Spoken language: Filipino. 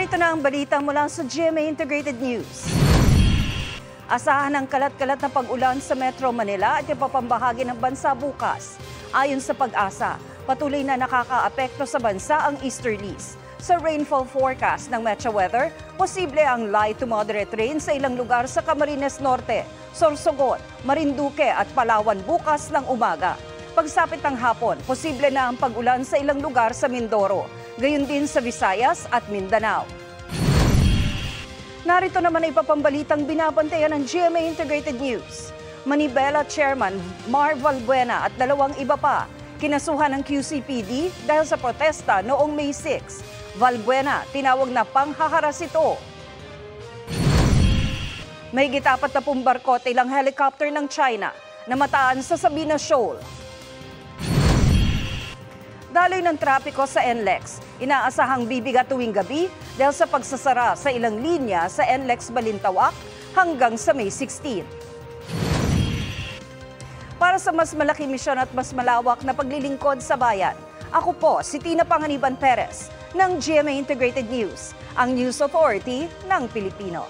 Narito na ang balita mula sa GMA Integrated News. Asahan ang kalat-kalat na pag-ulan sa Metro Manila at ipapambahagi ng bansa bukas. Ayon sa Pag-asa, patuloy na nakakaapekto sa bansa ang easterlies. Sa rainfall forecast ng Metro Weather, posible ang light to moderate rain sa ilang lugar sa Camarines Norte, Sorsogon, Marinduque at Palawan bukas ng umaga. Pagsapit ng hapon, posible na ang pag-ulan sa ilang lugar sa Mindoro, gayon din sa Visayas at Mindanao. Narito naman ay ipapambalitang binabantayan ng GMA Integrated News. Manibela Chairman Mar Valbuena at dalawang iba pa kinasuhan ng QCPD dahil sa protesta noong May 6. Valbuena tinawag na panghaharas ito. May gitapat na barko at ilang helicopter ng China na mataan sa Sabina Shoal. Daloy ng trapiko sa NLEX, inaasahang bibigat tuwing gabi dahil sa pagsasara sa ilang linya sa NLEX Balintawak hanggang sa May 16. Para sa mas malaking misyon at mas malawak na paglilingkod sa bayan, ako po si Tina Panganiban Perez ng GMA Integrated News, ang News Authority ng Pilipino.